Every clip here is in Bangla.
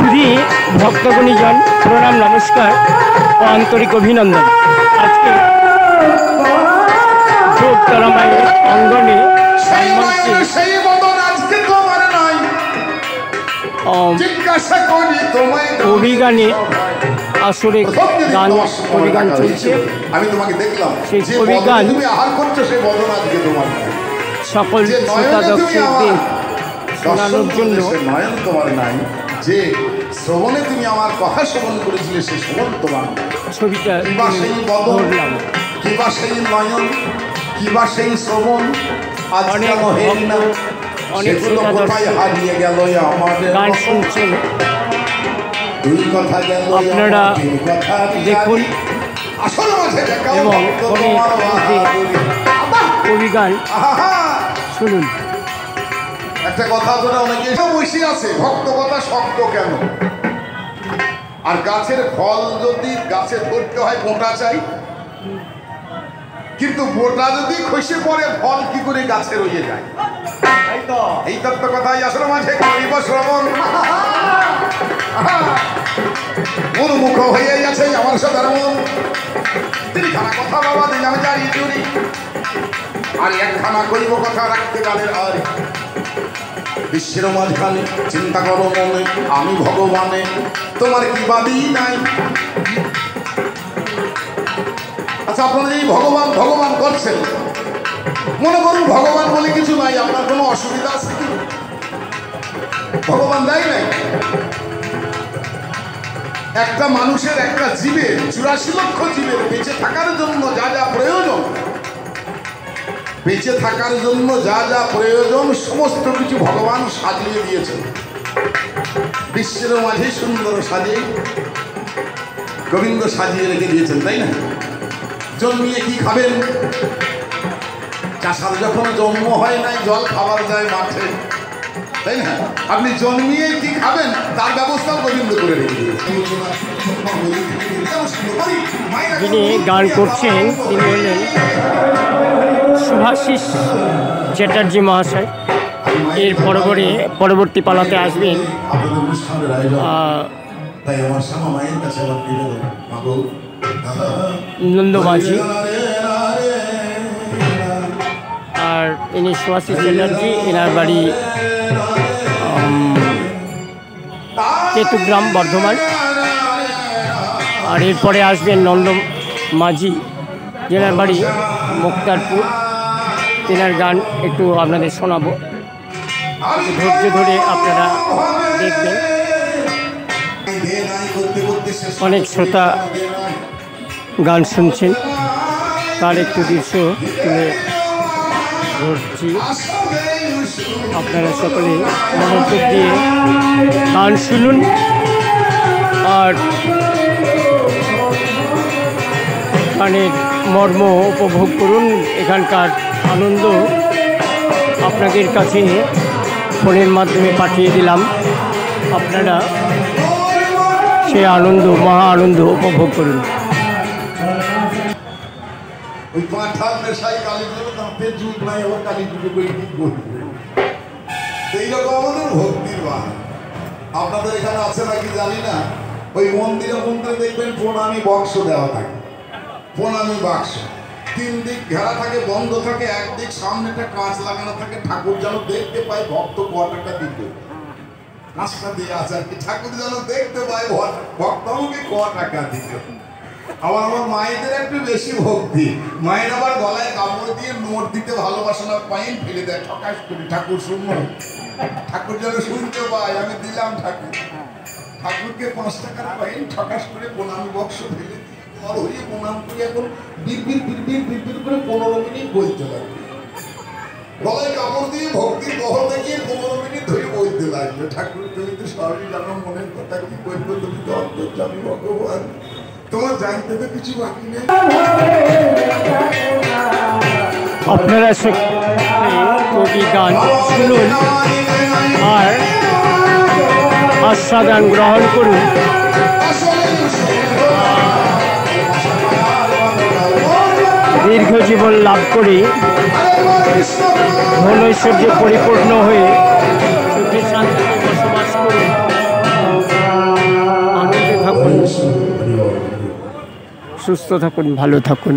সুধী ভক্তগণীজন প্রণাম নমস্কার ও আন্তরিক অভিনন্দন। আজকে যোগতলা মায়ের অঙ্গনে কবিগানে আসরে গান কবিগান চলছে। আমি তোমাকে দেখলাম সেই কবিগান তুমি আহার করছো সেই বদন আজকে তোমার সকল শ্রোতা দর্শকদের শোনানোর জন্য নয়ন তোমার নাই, যে শ্রবণে তুমি আমার কথা শ্রবণ করেছিলে সে শ্রবণ তোমার ছবিটা কিবা সেই বদন, কিবা সেই নয়ন, কিবা সেই শ্রবণ আজকে মহেন না, সেগুলো কোথায় হারিয়ে গেল আমাদের গান শুনছেন দুই কথা গেল আপনারা দেখুন এবং কবিগান শুনুন। একটা কথা ধরে অনেকে বসে আছে, ভক্ত কথা শক্ত কেন? আর গাছের ফল যদি গাছে ধরতে হয় বোটা চাই, কিন্তু বোটা যদি খসে পড়ে ফল কি করে গাছে রয়ে যায়? এই তত্ত্ব কথাই আসলে মাঝে করিব শ্রবণ উন্মুখ হয়ে গেছে আমার সদার মন। তিনখানা কথা বাবা দিলাম জারি জুড়ি, আর একখানা করিব কথা রাখতে গালের আর বিশ্বের মাঝখানে চিন্তা করো মনে আমি ভগবানে তোমার কি বাদি নাই। আচ্ছা, আপনারা এই ভগবান ভগবান করছেন, মনে করুন ভগবান বলে কিছু নাই, আপনার কোনো অসুবিধা আছে কি? ভগবান দেয় নাই। একটা মানুষের, একটা জীবের, 84 লক্ষ জীবের বেঁচে থাকার জন্য যা যা প্রয়োজন, বেঁচে থাকার জন্য যা যা প্রয়োজন সমস্ত কিছু ভগবান সাজিয়ে দিয়েছেন। বিশ্বের মাঝে সুন্দর সাজিয়ে গোবিন্দ সাজিয়ে রেখে দিয়েছেন, তাই না? জন্মিয়ে কি খাবেন? চাষার যখন জন্ম হয় নাই জল খাবার যায় মাঠে, তাই না? আপনি জন্মিয়ে কি খাবেন তার ব্যবস্থাও গোবিন্দ করে রেখে দিয়েছেন। যিনি গান করছেন তিনি হলেন শুভাশিস চ্যাটার্জি মহাশয়। এর পরবর্তী পালাতে আসবেন নন্দ মাঝি, আর ইনি শুভাশিস চ্যাটার্জি, এনার বাড়ি কেতুগ্রাম, বর্ধমান। আর এরপরে আসবেন নন্দ মাঝি, জেলার বাড়ি মুক্তারপুর। তেনার গান একটু আপনাদের শোনাবো, ধৈর্য ধরে আপনারা দেখবেন। অনেক শ্রোতা গান শুনছেন, তার একটু দৃশ্য তুলে ধরছি। আপনারা সকলে মনোযোগ দিয়ে গান শুনুন আর গানের মর্ম উপভোগ করুন। এখানকার আনন্দ আপনাদের কাছে ফোনের মাধ্যমে পাঠিয়ে দিলাম, আপনারা সে আনন্দ, মহা আনন্দ উপভোগ করুন। এইরকম আমাদের ভক্তির বাহার আপনাদের এখানে আছে নাকি জানি না। ওই মন্দিরে মন্দিরে দেখবেন প্রণামী বক্স দেওয়া থাকে, প্রণামী বাক্স 3 দিক ঘেরা থাকে, বন্ধ থাকে, একদিক সামনেটা কাঁচ লাগানো থাকে। ঠাকুর যেন দেখতে পায় ভক্ত ক টাকা দিতে, কাঁচটা দিয়ে আছে আর কি, ঠাকুর যেন দেখতে পায় ভক্ত আমাকে ক টাকা দিতে। আবার আমার মায়েদের একটু বেশি ভক্তি, মায়ের আবার গলায় কাপড় দিয়ে নোট দিতে ভালোবাসে না, পাইন ফেলে দেয় ঠকাশ করি, ঠাকুর শুনবো, ঠাকুর যেন শুনতে পায় আমি দিলাম ঠাকুর। ঠাকুরকে 5 টাকার পাইন ঠকাশ করে প্রণামী বক্স ফেলে আর হয়ে প্রণাম করে এখন বিড়বিড় বিড়বিড় বিড়বিড় করে 15 মিনিট বলতে লাগবে। গলায় কাপড় দিয়ে ভক্তির বহর দেখিয়ে 15 মিনিট ধরে বলতে লাগবে। ঠাকুর তুমি তো সবই জানো, মনের কথা কি বলবো, তুমি তো অন্তর্যামী ভগবান, তোমার জানতে তো কিছু বাকি নেই। আপনারা কবি গান শুনুন আর আস্বাদন গ্রহণ করুন। দীর্ঘ জীবন লাভ করে ধনৈশ্বর্যে পরিপূর্ণ হয়ে সুখে শান্তিতে বসবাস করুন। সুস্থ থাকুন, ভালো থাকুন।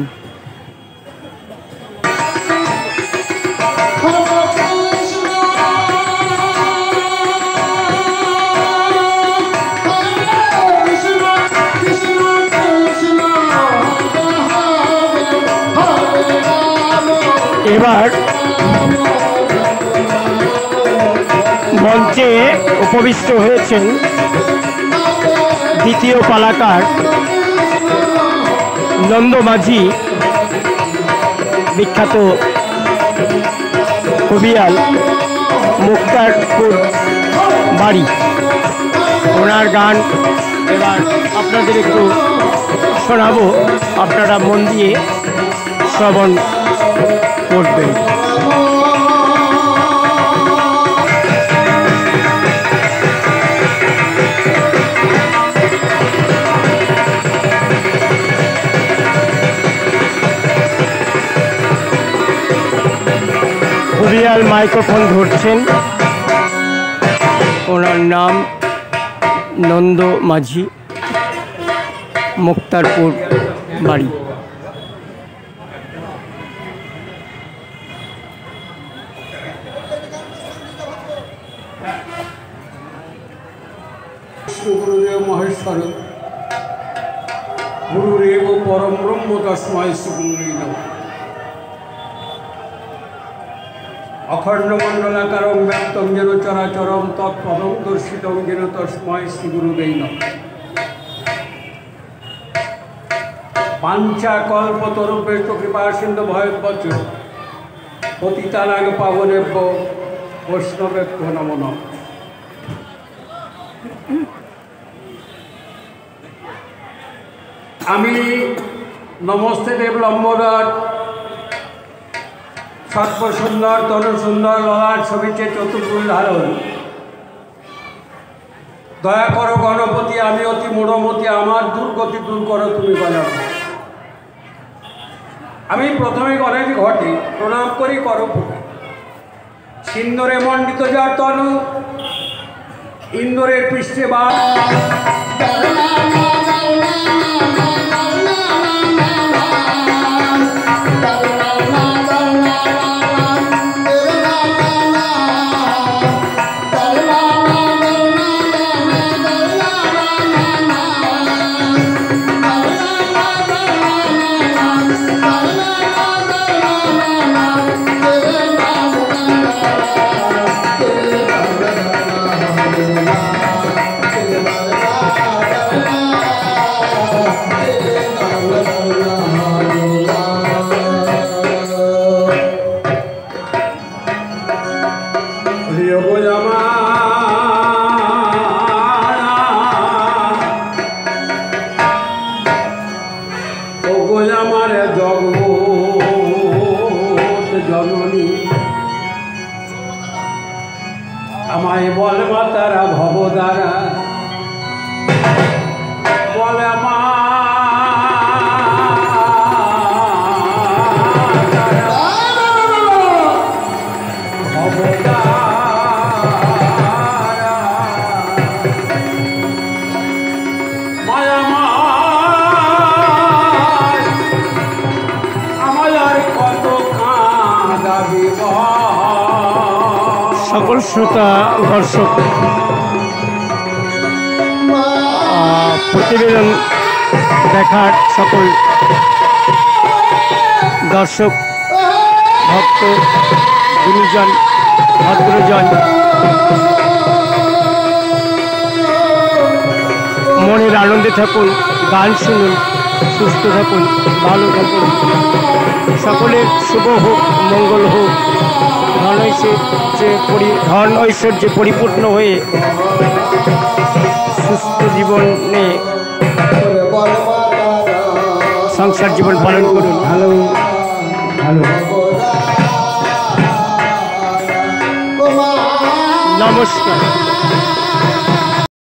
এবার মঞ্চে উপবিষ্ট হয়েছেন দ্বিতীয় পালাকার নন্দ মাঝি, বিখ্যাত কবিয়াল, মুক্তারপুর বাড়ি। ওনার গান এবার আপনাদের একটু শোনাবো, আপনারা মন দিয়ে শ্রবণ করবেন। কবিয়াল মাইক্রোফোন ধরছেন, ওনার নাম নন্দ মাঝি, মুক্তারপুর বাড়ি। গুরুদেব মহেশ্বর গুরুরেব পরম ব্রহ্ম তস্मै শ্রী গুরুবে নমঃ। অখণ্ড মণ্ডলাকারং ব্যক্তং যেন চরাচরম তৎপদং দর্শিতং যেন তস্मै শ্রী গুরুবে নমঃ। পাঞ্চা কল্পতরুভ্যশ্চ কৃপা সিন্ধু ভয়বচ পতিতানাং পাবনেভ্য বৈষ্ণবেভ্যো নমো নমঃ। আমি নমস্তে দেব লম্বোদর সর্বসুন্দর তরু সুন্দর ললাট ছবিতে চতুর্ভুজ ধারণ। দয়া করো গণপতি, আমি অতি মূঢ়মতি, আমার দুর্গতি দূর করো তুমি গণপতি। আমি প্রথমে গণেশ ঘটে প্রণাম করি করো ফুটে। সিন্দুরে মণ্ডিত যার তনু, ইন্দুরের পৃষ্ঠে বা আমায় বলে মা তারা ভবদারা বলে মা সকল শ্রোতা দর্শক প্রতিবেদন দেখার সকল দর্শক ভক্ত গুরুজন ভদ্রজন মনের আনন্দে থাকুন, গান শুনুন, সুস্থ থাকুন, ভালো থাকুন, সকলের শুভ হোক, মঙ্গল হোক, ধন ঐশ্বর্যে পরিপূর্ণ হয়ে সুস্থ জীবনে সংসার জীবন পালন করুন। ভালো ভালো নমস্কার।